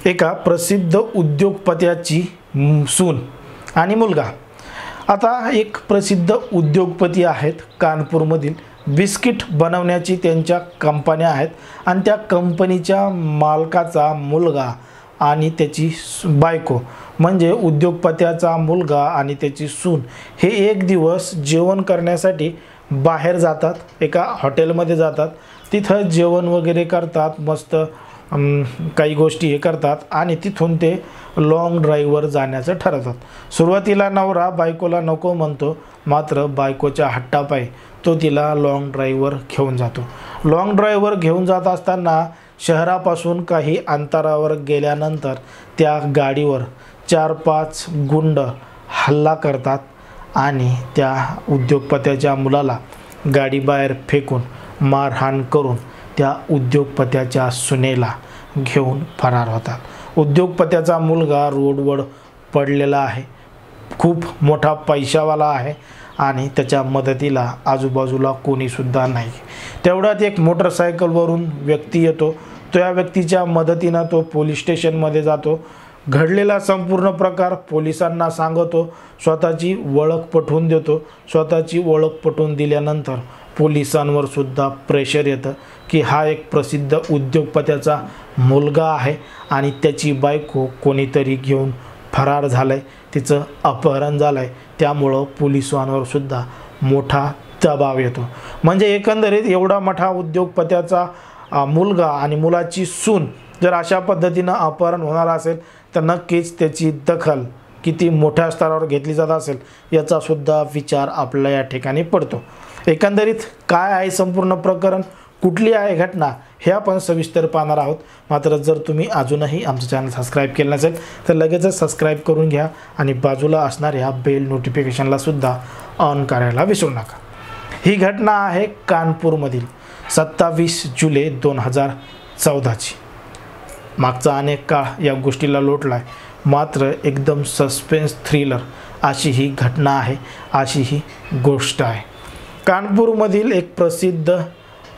एका प्रसिद्ध उद्योगपत्याची सून आणि मुलगा। आता एक प्रसिद्ध उद्योगपती आहेत कानपूरमधील, बिस्किट बनवण्याची त्यांच्या कंपन्या आहेत आणि त्या कंपनीच्या मालकाचा मुलगा आणि त्याची बायको म्हणजे उद्योगपत्याचा मुलगा आणि त्याची सून हे एक दिवस जेवण करण्यासाठी बाहेर जातात, एका हॉटेलमध्ये जातात। तिथं जेवण वगैरे करतात, मस्त काही गोष्टी हे करतात आणि तिथून ते लॉंग ड्राईव्हवर जाण्याचं ठरवतात। सुरुवातीला नवरा बायकोला नको म्हणतो, मात्र बायकोच्या हट्टापायी तो तिला लॉंग ड्राईव्हवर घेऊन जातो। लॉंग ड्राईव्हवर घेऊन जात असताना शहरापासून काही अंतरावर गेल्यानंतर त्या गाडीवर 4-5 गुंड हल्ला करतात आणि त्या उद्योगपत्याच्या मुलाला गाडीबाहेर फेकून मारहाण करून त्या उद्योगपत्याच्या सुनेला घेऊन फरार होतात। उद्योगपत्याचा मुलगा रोडवर पडलेला आहे, खूप मोठा पैशावाला आहे आणि त्याच्या मदतीला आजूबाजूला कोणीसुद्धा नाही। तेवढ्यात एक मोटरसायकलवरून व्यक्ती येतो, त्या व्यक्तीच्या मदतीनं तो पोलीस स्टेशनमध्ये जातो। घडलेला संपूर्ण प्रकार पोलिसांना सांगतो, स्वतःची ओळख पटवून देतो। स्वतःची ओळख पटवून दिल्यानंतर पोलिसांवर सुद्धा प्रेशर येतं की हा एक प्रसिद्ध उद्योगपत्याचा मुलगा आहे आणि त्याची बायको कोणीतरी घेऊन फरार झालं आहे, तिचं अपहरण झालं आहे, त्यामुळं पोलिसांवर सुद्धा मोठा दबाव येतो। म्हणजे एकंदरीत एवढा मोठा उद्योगपत्याचा मुलगा आणि मुलाची सून जर अशा पद्धतीनं अपहरण होणार असेल तर नक्कीच त्याची दखल किती मोठ्या स्तरावर घेतली जात असेल याचा सुद्धा विचार आपल्याला या ठिकाणी पडतो। एकंदरीत काय आहे संपूर्ण प्रकरण, कुठली आहे घटना हे आपण सविस्तर पाहणार आहोत। मात्र जर तुम्ही अजूनही आमचं चॅनल सबस्क्राईब केलं नसेल तर लगेचच सबस्क्राईब करून घ्या आणि बाजूला असणाऱ्या बेल नोटिफिकेशनला सुद्धा ऑन करायला विसरू नका। ही घटना आहे कानपूरमधील 27 जुलै 2014ची। मागचा अनेक काळ या गोष्टीला लोटला आहे, मात्र एकदम सस्पेन्स थ्रिलर अशी ही घटना आहे, अशी ही गोष्ट आहे। कानपूरमधील एक प्रसिद्ध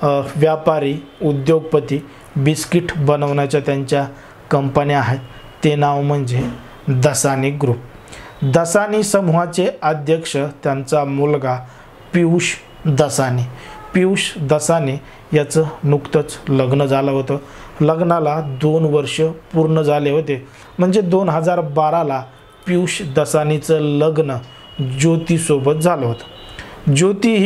व्यापारी उद्योगपती, बिस्किट बनवण्याच्या त्यांच्या कंपन्या आहेत, ते नाव म्हणजे दसानी ग्रुप। दसानी समूहाचे अध्यक्ष त्यांचा मुलगा पियुष दसानी। पियुष दसानी याचं नुकतंच लग्न झालं होतं, लग्नाला 2 वर्ष पूर्ण झाले होते। म्हणजे 2012ला पियुष दसानीचं लग्न ज्योतीसोबत झालं होतं। ज्योती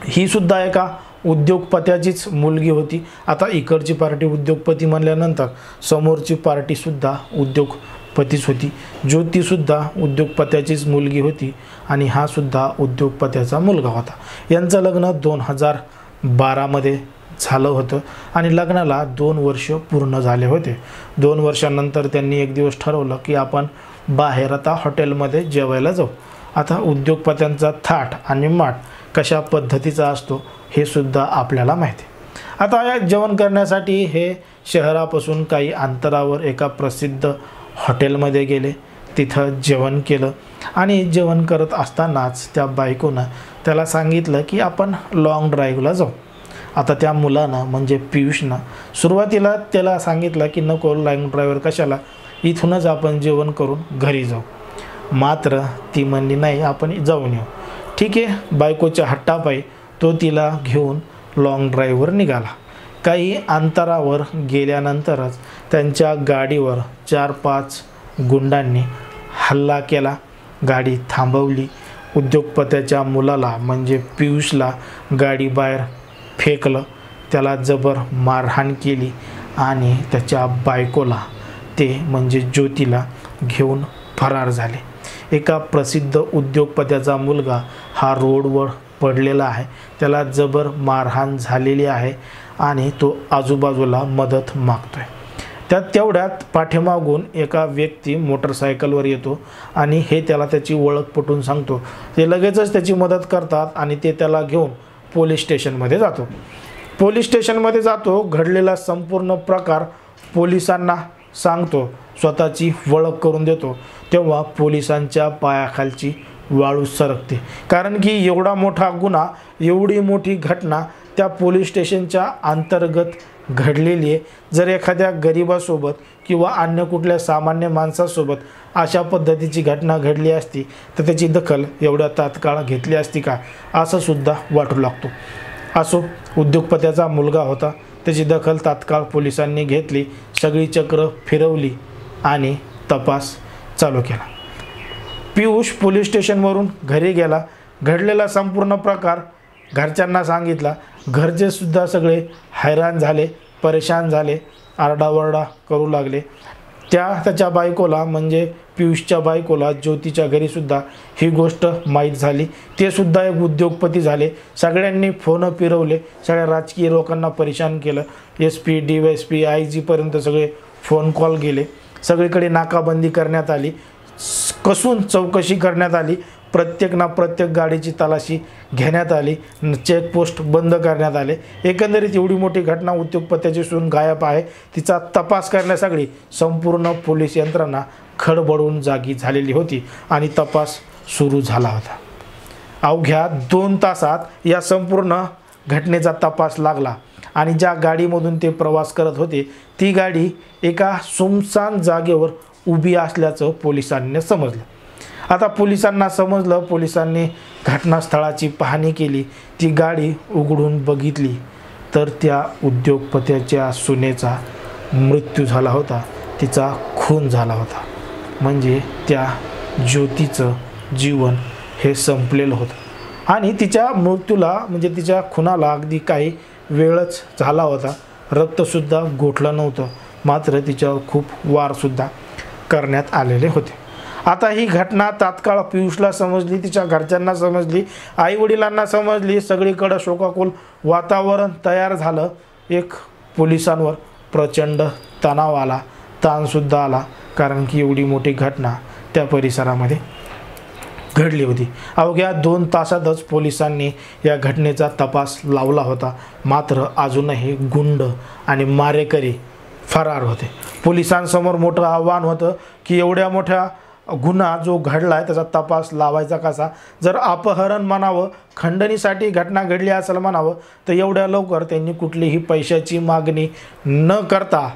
ही सुद्धा एका उद्योगपत्याचीच मुलगी होती। आता इकडची पार्टी उद्योगपती म्हणल्यानंतर समोरची पार्टीसुद्धा उद्योगपतीच होती। ज्योतीसुद्धा उद्योगपत्याचीच मुलगी होती आणि हा सुद्धा उद्योगपत्याचा मुलगा होता। यांचं लग्न 2012मध्ये झालं होतं आणि लग्नाला 2 वर्ष पूर्ण झाले होते। 2 वर्षानंतर त्यांनी एक दिवस ठरवलं की आपण बाहेर आता हॉटेलमध्ये जेवायला जाऊ। आता उद्योगपत्यांचा थाट आणि माट कशा पद्धतीचा असतो हे सुद्धा आपल्याला माहिती आहे। आता या जेवण करण्यासाठी हे शहरापासून काही अंतरावर एका प्रसिद्ध हॉटेलमध्ये गेले, तिथं जेवण केलं आणि जेवण करत असतानाच त्या बायकोनं त्याला सांगितलं की आपण लॉंग ड्राईव्हला जाऊ। आता त्या मुलानं म्हणजे पियुषनं सुरुवातीला त्याला सांगितलं की नको, लॉंग ड्राईव्हर कशाला, इथूनच आपण जेवण करून घरी जाऊ। मात्र ती म्हणली नाही, आपण जाऊन येऊ। ठीक आहे, बायकोच्या हट्टापायी तो तिला घेऊन लॉंग ड्राईव्हवर निघाला। काही अंतरावर गेल्यानंतरच त्यांच्या गाडीवर 4-5 गुंडांनी हल्ला केला, गाडी थांबवली, उद्योगपत्याच्या मुलाला म्हणजे पियुषला गाडी बाहेर फेकलं, त्याला जबर मारहाण केली आणि त्याच्या बायकोला ते म्हणजे ज्योतीला घेऊन फरार झाले। एका प्रसिद्ध उद्योगपत्याचा मुलगा हा रोडवर पडलेला आहे, त्याला जबर मारहाण झालेली आहे आणि तो आजूबाजूला मदत मागतोय। तेवढ्यात पाठीमागून एका व्यक्ती मोटरसायकलवर येतो आणि हे त्याला त्याची ओळख पटवून सांगतो। ते लगेचच त्याची मदत करतात आणि ते त्याला घेऊन पोलीस स्टेशनमध्ये जातो। पोलीस स्टेशनमध्ये जातो, घडलेला संपूर्ण प्रकार पोलिसांना सांगतो, स्वतःची ओळख करून देतो। तेव्हा पोलिसांच्या पायाखालची वाळू सरकते, कारण की एवढा मोठा गुन्हा, एवढी मोठी घटना त्या पोलीस स्टेशनच्या अंतर्गत घडलेली आहे. जर एखाद्या गरिबासोबत किंवा अन्य कुठल्या सामान्य माणसासोबत अशा पद्धतीची घटना घडली असती तर त्याची दखल एवढ्या तात्काळ घेतली असती का, असं सुद्धा वाटू लागतो. असो, उद्योगपत्याचा मुलगा होता, त्याची दखल तात्काळ पोलिसांनी घेतली, सगळी चक्र फिरवली आणि तपास चालू केला. पियुष पोलीस स्टेशनवरून घरी गेला. घडलेला संपूर्ण प्रकार घरच्यांना सांगितला. घरचे सुद्धा सगळे हैराण झाले, परेशान झाले, आरडाओरडा करू लागले. त्याच्या बायकोला, म्हणजे पियुषच्या बायकोला, ज्योतीच्या घरीसुद्धा ही गोष्ट माहीत झाली. ते सुद्धा एक उद्योगपती झाले. सगळ्यांनी फोन फिरवले, सगळ्या राजकीय लोकांना परेशान केलं. SP, DSP, IG सगळे फोन कॉल गेले. सगळीकडे नाकाबंदी करण्यात आली, कसून चौकशी करण्यात आली. प्रत्येक गाडीची तलाशी घेण्यात आली, चेकपोस्ट बंद करण्यात आले. एकंदरीत एवढी मोठी घटना, उद्योगपत्याची सून गायब आहे, तिचा तपास करण्यासाठी संपूर्ण पोलीस यंत्रणा खडबडून जागी झालेली होती आणि तपास सुरू झाला होता. अवघ्या 2 तासात या संपूर्ण घटनेचा तपास लागला आणि ज्या गाडीमधून ते प्रवास करत होते ती गाडी एका सुमसान जागेवर उभी असल्याचं पोलिसांनी समजलं. आता पोलिसांना समजलं, पोलिसांनी घटनास्थळाची पाहणी केली. ती गाडी उघडून बघितली तर त्या उद्योगपत्याच्या सुनेचा मृत्यू झाला होता, तिचा खून झाला होता. म्हणजे त्या ज्योतीचं जीवन हे संपलेलं होतं आणि तिच्या मृत्यूला, म्हणजे तिच्या खुनाला अगदी काही वेळच झाला होता. रक्तसुद्धा गोठलं नव्हतं, मात्र तिच्यावर खूप वारसुद्धा करण्यात आलेले होते. आता ही घटना तात्काळ पियुषला समजली, तिच्या घरच्यांना समजली, आईवडिलांना समजली. सगळीकडं शोकाकुल वातावरण तयार झालं. एक पोलिसांवर प्रचंड तणाव आला, ताणसुद्धा आला, कारण की एवढी मोठी घटना त्या परिसरामध्ये घडली होती. अवघ्या 2 तासातच पोलिसांनी या घटनेचा तपास लावला होता, मात्र अजूनही गुंड आणि मारेकरी फरार होते. पोलिसांसमोर मोठं आव्हान होतं की एवढ्या मोठ्या गुन्हा जो घडला आहे त्याचा तपास लावायचा कसा. जर अपहरण म्हणावं, खंडणीसाठी घटना घडली असेल म्हणावं, तर एवढ्या लवकर त्यांनी कुठलीही पैशाची मागणी न करता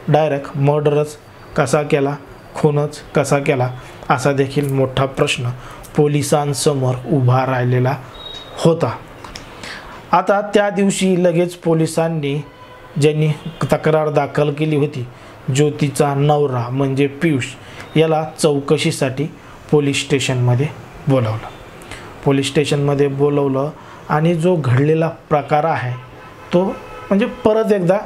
डायरेक्ट मर्डरच कसा केला, खूनच कसा केला, असा देखील मोठा प्रश्न पोलिसांसमोर उभा राहिलेला होता. आता त्या दिवशी लगेच पोलिसांनी, ज्यांनी तक्रार दाखल केली होती, ज्योतीचा नवरा म्हणजे पियुष, याला चौकशीसाठी पोलीस स्टेशनमध्ये बोलावलं. पोलीस स्टेशनमध्ये बोलवलं आणि जो घडलेला प्रकार आहे तो म्हणजे परत एकदा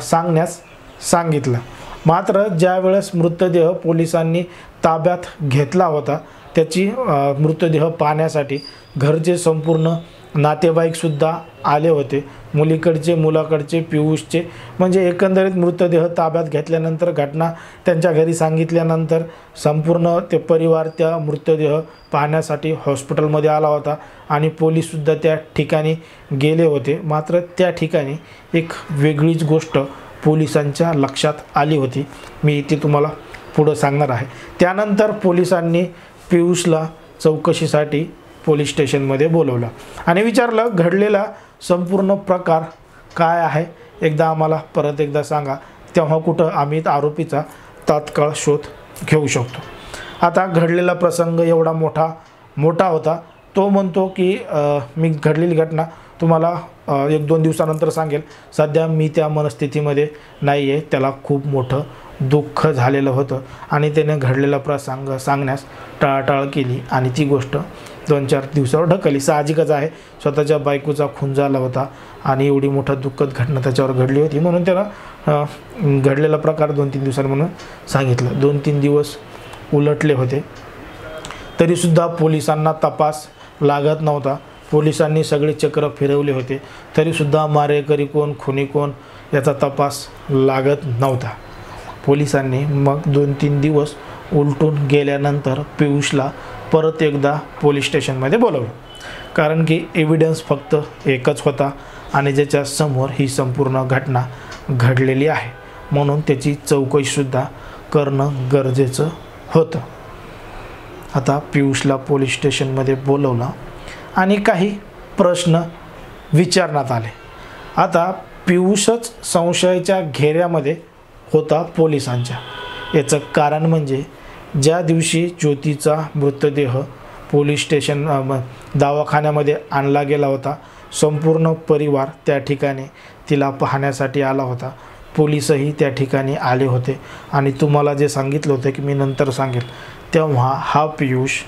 सांगण्यास सांगितलं. मात्र ज्या वेळेस मृतदेह पोलिसांनी ताब्यात घेतला होता, त्याची मृतदेह पाहण्यासाठी घरचे संपूर्ण नातेवाईकसुद्धा आले होते. मुलीकडचे, मुलाकडचे, पियुषचे, म्हणजे एकंदरीत मृतदेह ताब्यात घेतल्यानंतर, घटना त्यांच्या घरी सांगितल्यानंतर संपूर्ण ते परिवार त्या मृतदेह पाहण्यासाठी हॉस्पिटलमध्ये आला होता आणि पोलीससुद्धा त्या ठिकाणी गेले होते. मात्र त्या ठिकाणी एक वेगळीच गोष्ट पोलिसांच्या लक्षात आली होती. मी ती तुम्हाला पुढं सांगणार आहे. त्यानंतर पोलिसांनी पियुषला चौकशीसाठी पोलीस स्टेशनमध्ये बोलवलं आणि विचारलं, घडलेला संपूर्ण प्रकार काय आहे, एकदा आम्हाला परत एकदा सांगा, तेव्हा कुठं आम्ही आरोपीचा तात्काळ शोध घेऊ शकतो. आता घडलेला प्रसंग एवढा मोठा होता. तो म्हणतो की मी घडलेली घटना तुम्हाला 1-2 दिवसानंतर सांगेल, सध्या मी त्या मनस्थितीमध्ये नाही आहे. त्याला खूप मोठं दुःख झालेलं होतं आणि त्याने घडलेला प्रसंग सांगण्यास टाळाटाळ केली आणि ती गोष्ट 2-4 दिवसावर ढकलली. साहजिकच आहे, स्वतःच्या बायकोचा खून झाला होता आणि एवढी मोठा दुःखद घटना त्याच्यावर घडली होती, म्हणून त्याला घडलेला प्रकार 2-3 दिवसांनी म्हणून सांगितलं. 2-3 दिवस उलटले होते, तरीसुद्धा पोलिसांना तपास लागत नव्हता. पोलिसांनी सगळे चक्र फिरवले होते, तरीसुद्धा मारेकरी कोण, खुनी कोण याचा तपास लागत नव्हता. पोलिसांनी मग 2-3 दिवस उलटून गेल्यानंतर पियुषला परत एकदा पोलीस स्टेशनमध्ये बोलवलं, कारण की एव्हिडन्स फक्त एकच होता आणि ज्याच्या समोर ही संपूर्ण घटना घडलेली आहे, म्हणून त्याची चौकशीसुद्धा करणं गरजेचं होतं. आता पियुषला पोलीस स्टेशनमध्ये बोलवलं आणि काही प्रश्न विचारण्यात आले. आता पियुषच संशयाच्या घेऱ्यामध्ये होता पोलिसांच्या. याचं कारण म्हणजे ज्या दिवशी ज्योतीचा मृतदेह पोलीस स्टेशन दवाखान्यामध्ये आणला गेला होता, संपूर्ण परिवार त्या ठिकाणी तिला पाहण्यासाठी आला होता. पोलीसही त्या ठिकाणी आले होते आणि तुम्हाला जे सांगितलं होतं की मी नंतर सांगेल, तेव्हा हा पियुष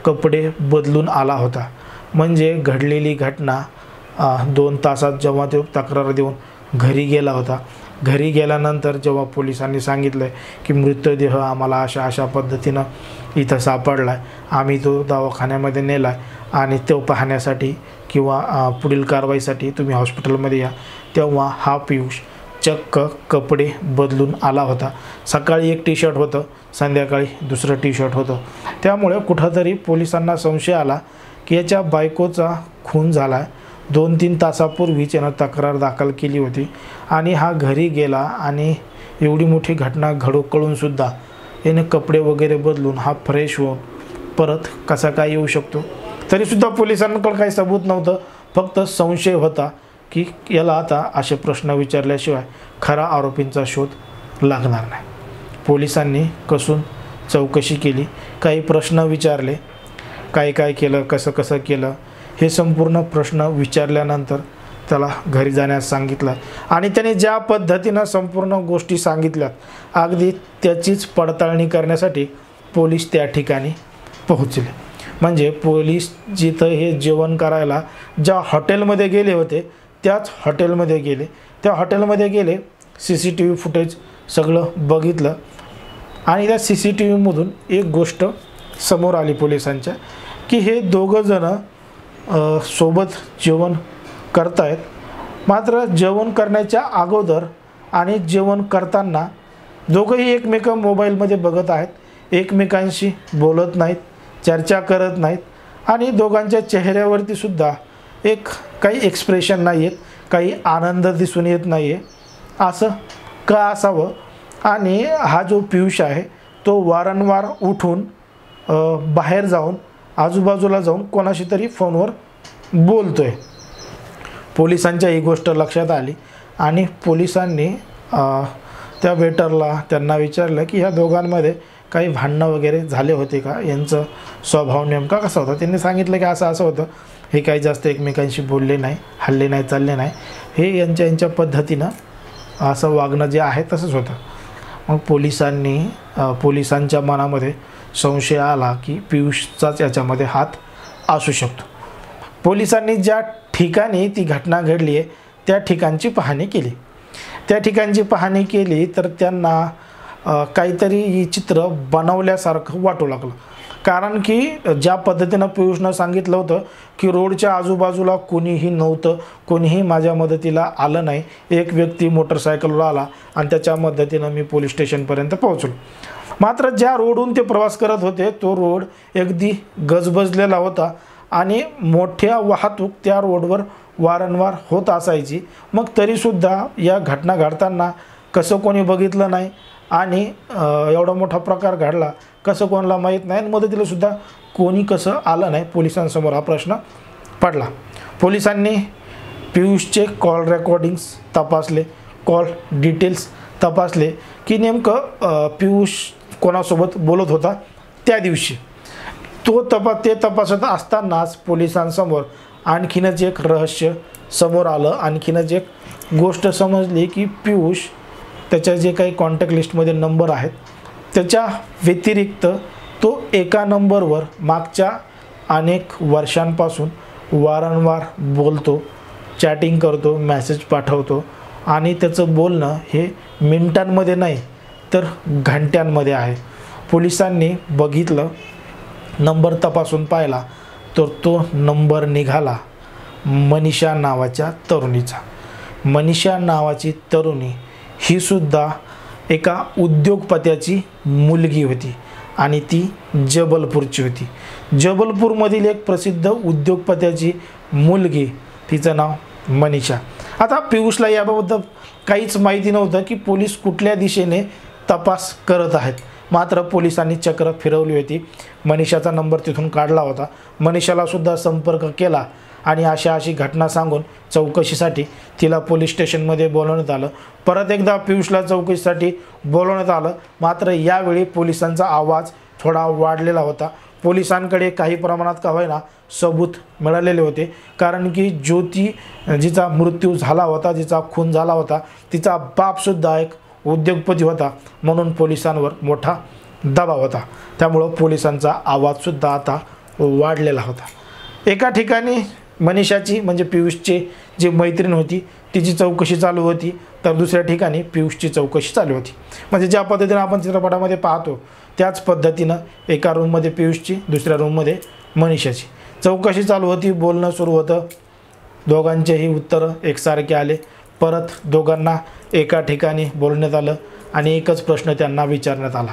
कपडे बदलून आला होता. म्हणजे घडलेली घटना 2 तासात जेव्हा तो तक्रार देऊन घरी गेला होता, घरी गेल्यानंतर जेव्हा पोलिसांनी सांगितलं की मृतदेह आम्हाला अशा अशा पद्धतीनं इथं सापडला आहे, आम्ही तो दवाखान्यामध्ये नेला आहे आणि तो पाहण्यासाठी किंवा पुढील कारवाईसाठी तुम्ही हॉस्पिटलमध्ये या, तेव्हा हा पियुष चक्क कपडे बदलून आला होता. सकाळी एक टी शर्ट होतं, संध्याकाळी दुसरं टी शर्ट होतं. त्यामुळे कुठंतरी पोलिसांना संशय आला की याच्या बायकोचा खून झाला आहे. 2-3 तासापूर्वीच यानं तक्रार दाखल केली होती आणि हा घरी गेला आणि एवढी मोठी घटना कळूनसुद्धा याने कपडे वगैरे बदलून हा फ्रेश होऊन परत कसा काय येऊ शकतो. तरीसुद्धा पोलिसांकडे काही सबूत नव्हतं, फक्त संशय होता की याला आता असे प्रश्न विचारल्याशिवाय खरा आरोपींचा शोध लागणार नाही. पोलिसांनी कसून चौकशी केली, काही प्रश्न विचारले, काय काय केलं, कसं कसं केलं, हे संपूर्ण प्रश्न विचारल्यानंतर त्याला घरी जाण्यास सांगितलं आणि त्याने ज्या पद्धतीनं संपूर्ण गोष्टी सांगितल्यात, अगदी त्याचीच पडताळणी करण्यासाठी पोलीस त्या ठिकाणी पोहोचले. म्हणजे पोलीस जिथं हे जेवण करायला ज्या हॉटेलमध्ये गेले होते त्याच हॉटेलमध्ये गेले. त्या हॉटेलमध्ये गेले, CCTV फुटेज सगळं बघितलं आणि त्या CCTVमधून एक गोष्ट समोर आली पोलिसांच्या की हे दोघंजणं सोबत जेवण करतायत. मात्र जेवण करण्याच्या अगोदर आणि जेवण करताना दोघंही एकमेकं मोबाईलमध्ये बघत आहेत, एकमेकांशी बोलत नाहीत, चर्चा करत नाहीत आणि दोघांच्या चेहऱ्यावरती सुद्धा काही एक्सप्रेशन नाही आहेत, काही आनंद दिसून येत नाही आहे. असं का असावं? आणि हा जो पियुष आहे तो वारंवार उठून बाहेर जाऊन आजूबाजूला जाऊन कोणाशी तरी फोनवर बोलतोय. पोलिसांच्या ही गोष्ट लक्षात आली आणि पोलिसांनी त्या वेटरला त्यांना विचारलं की ह्या दोघांमध्ये काही भांडणं वगैरे झाले होते का, यांचं स्वभाव नेमका कसा होता. त्यांनी सांगितलं की असं होतं, हे काही जास्त एकमेकांशी बोलले नाही, हल्ले नाही, चालले नाही, हे यांच्या पद्धतीनं असं वागणं जे आहे तसंच होतं. मग पोलिसांच्या मनामध्ये संशय आला की पियुषचाच याच्यामध्ये हात असू शकतो. पोलिसांनी ज्या ठिकाणी ती घटना घडली आहे त्या ठिकाणची पाहणी केली. त्या ठिकाणची पाहणी केली तर त्यांना काहीतरी चित्र बनवल्यासारखं वाटू लागलं. कारण की ज्या पद्धतीनं पियुषनं सांगितलं होतं की रोडच्या आजूबाजूला कोणीही नव्हतं, कोणीही माझ्या मदतीला आलं नाही, एक व्यक्ती मोटरसायकलवर आला आणि त्याच्या मदतीनं मी पोलीस स्टेशनपर्यंत पोहोचलो. मात्र ज्या रोडहून ते प्रवास करत होते तो रोड अगदी गजबजलेला होता आणि मोठ्या वाहतूक त्या रोडवर वारंवार होत असायची. मग तरीसुद्धा या घटना घडताना कसं कोणी बघितलं नाही आणि एवढा मोठा प्रकार घडला कसं कोणाला माहीत नाही आणि मदतीलासुद्धा कोणी कसं आलं नाही. पोलिसांसमोर हा प्रश्न पडला. पोलिसांनी पियुषचे कॉल रेकॉर्डिंग्स तपासले, कॉल डिटेल्स तपासले की नेमकं पियुष कोणासोबत बोलत होता त्या दिवशी. ते तपासत असतानाच पोलिसांसमोर आणखीनच एक रहस्य समोर आलं. आणखीनच एक गोष्ट समजली की पियुष त्याच्या जे काही कॉन्टॅक्ट लिस्टमध्ये नंबर आहेत त्याच्या व्यतिरिक्त तो एका नंबरवर मागच्या अनेक वर्षांपासून वारंवार बोलतो, चॅटिंग करतो, मेसेज पाठवतो आणि त्याचं बोलणं हे मिनिटांमध्ये नाही तर घंट्यांमध्ये आहे. पोलिसांनी बघितलं, नंबर तपासून पाहिला तर तो नंबर निघाला मनीषा नावाच्या तरुणीचा. मनीषा नावाची तरुणी ही सुद्धा एका उद्योगपत्याची मुलगी होती आणि ती जबलपूरची होती. जबलपूरमधील एक प्रसिद्ध उद्योगपत्याची मुलगी, तिचं नाव मनीषा. आता पियुषला याबाबत काहीच माहिती नव्हतं की पोलीस कुठल्या दिशेने तपास करत आहेत. मात्र पोलिसांनी चक्र फिरवली होती. मनीषाचा नंबर तिथून काढला होता. मनीषाला सुद्धा संपर्क केला आणि अशी घटना सांगून चौकशीसाठी तिला पोलीस स्टेशनमध्ये बोलवण्यात आलं. परत एकदा पियुषला चौकशीसाठी बोलवण्यात आलं. मात्र यावेळी पोलिसांचा आवाज थोडा वाढलेला होता. पोलिसांकडे काही प्रमाणात का होईना सबूत मिळालेले होते, कारण की ज्योती जिचा मृत्यू झाला होता, जिचा खून झाला होता, तिचा बापसुद्धा एक उद्योगपती होता, म्हणून पोलिसांवर मोठा दबाव होता. त्यामुळं पोलिसांचा आवाजसुद्धा आता वाढलेला होता. एका ठिकाणी मनीषाची म्हणजे पियुषची जी मैत्रीण होती तिची चौकशी चालू होती, तर दुसऱ्या ठिकाणी पियुषची चौकशी चालू होती. म्हणजे ज्या पद्धतीनं आपण चित्रपटामध्ये पाहतो त्याच पद्धतीनं एका रूममध्ये पियुषची, दुसऱ्या रूममध्ये मनीषाची चौकशी चालू होती. बोलणं सुरू होतं. दोघांचेही उत्तरं एकसारखे आले. परत दोघांना एका ठिकाणी बोलण्यात आलं आणि एकच प्रश्न त्यांना विचारण्यात आला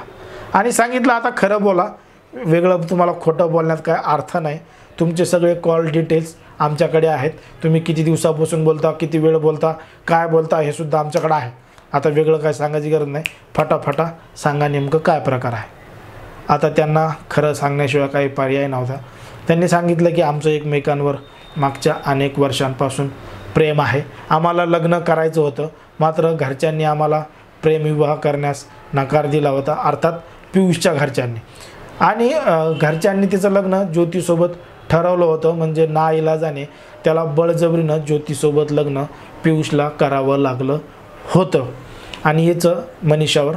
आणि सांगितलं, आता खरं बोला, वेगळं तुम्हाला खोटं बोलण्यात काय अर्थ नाही. तुमचे सगळे कॉल डिटेल्स आमच्याकडे आहेत. तुम्ही किती दिवसापासून बोलता, किती वेळ बोलता, काय बोलता, हे सुद्धा आमच्याकडे आहे. आता वेगळं काय सांगायची गरज नाही. फटाफटा सांगा नेमकं काय प्रकार आहे. आता त्यांना खरं सांगण्याशिवाय काही पर्याय नव्हता. त्यांनी सांगितलं की आमचं एकमेकांवर मागच्या अनेक वर्षांपासून प्रेम आहे. आम्हाला लग्न करायचं होतं, मात्र घरच्यांनी आम्हाला प्रेमविवाह करण्यास नकार दिला होता, अर्थात पियुषच्या घरच्यांनी. आणि घरच्यांनी तिचं लग्न ज्योतीसोबत ठरवलं होतं. म्हणजे नाइलाजाने त्याला बळजबरीनं ज्योतीसोबत लग्न पियुषला करावं लागलं होतं आणि याचं मनीषावर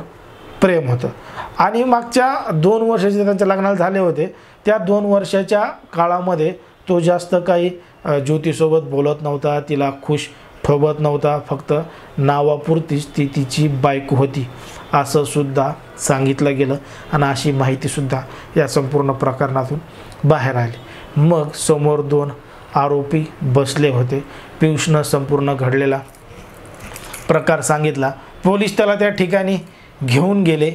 प्रेम होतं. आणि मागच्या 2 वर्षाचे त्यांच्या लग्नाला झाले होते. त्या 2 वर्षाच्या काळामध्ये तो जास्त काही ज्योतीसोबत बोलत नव्हता, तिला खुश ठेवत नव्हता, फक्त नावापुरतीच ती तिची बायको होती असं सुद्धा सांगितलं गेलं आणि अशी माहितीसुद्धा या संपूर्ण प्रकरणातून बाहेर आली. मग समोर 2 आरोपी बसले होते. पियुषनं संपूर्ण घडलेला प्रकार सांगितला. पोलीस त्याला त्या ठिकाणी घेऊन गेले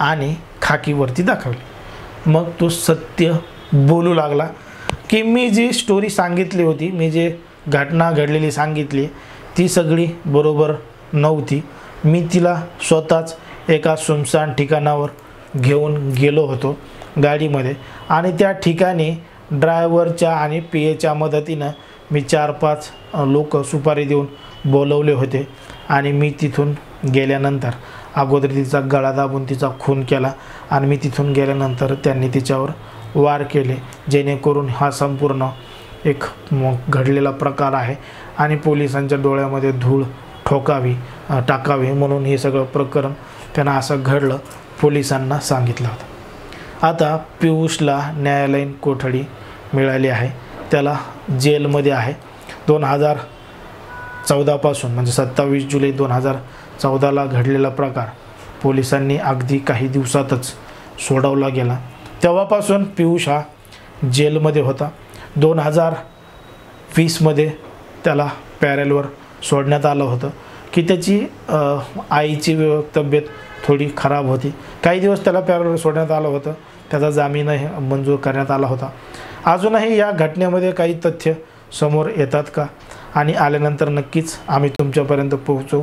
आणि खाकीवरती दाखवली. मग तो सत्य बोलू लागला की मी जी स्टोरी सांगितली होती, मी जे घटना घडलेली सांगितली ती सगळी बरोबर नव्हती. मी तिला स्वतःच एका सुनसान ठिकाणावर घेऊन गेलो होतो गाडीमध्ये आणि त्या ठिकाणी ड्रायव्हरच्या आणि पीएच्या मदतीनं मी 4-5 लोक सुपारी देऊन बोलवले होते आणि मी तिथून गेल्यानंतर अगोदर तिचा गळा दाबून तिचा खून केला आणि मी तिथून गेल्यानंतर त्यांनी तिच्यावर वार केले, जेणेकरून हा संपूर्ण एक घडलेला प्रकार आहे आणि पोलिसांच्या डोळ्यामध्ये धूळ टाकावी म्हणून हे सगळं प्रकरण त्यांना असं घडलं पोलिसांना सांगितलं होतं. आता पियुषला न्यायालयीन कोठडी मिळाली आहे. त्याला जेलमध्ये आहे. 2014 पासून म्हणजे 27 जुलै 2014ला घडलेला प्रकार पोलिसांनी अगदी काही दिवसातच सोडवला गेला. तेव्हापासून पियुष हा जेलमध्ये होता. 2020मध्ये त्याला पॅरेलवर सोडण्यात आलं होतं की त्याची आईची तब्येत थोडी खराब होती. काही दिवस त्याला पॅरेलवर सोडण्यात आलं होतं. त्याचा जामीनही मंजूर करण्यात आला होता. अजूनही या घटनेमध्ये काही तथ्य समोर येतात का आणि आल्यानंतर नक्कीच आम्ही तुमच्यापर्यंत पोहोचवू.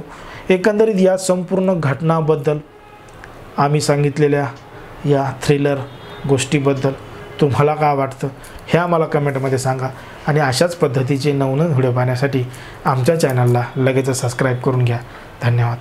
एकंदरीत या संपूर्ण घटनाबद्दल आम्ही सांगितलेल्या या थ्रिलर गोष्टीबद्दल तुम्हाला काय वाटतं हे आम्हाला कमेंटमध्ये सांगा आणि अशाच पद्धतीचे नवनवीन व्हिडिओ पाहण्यासाठी आमच्या चॅनलला लगेच सबस्क्राईब करून घ्या. धन्यवाद.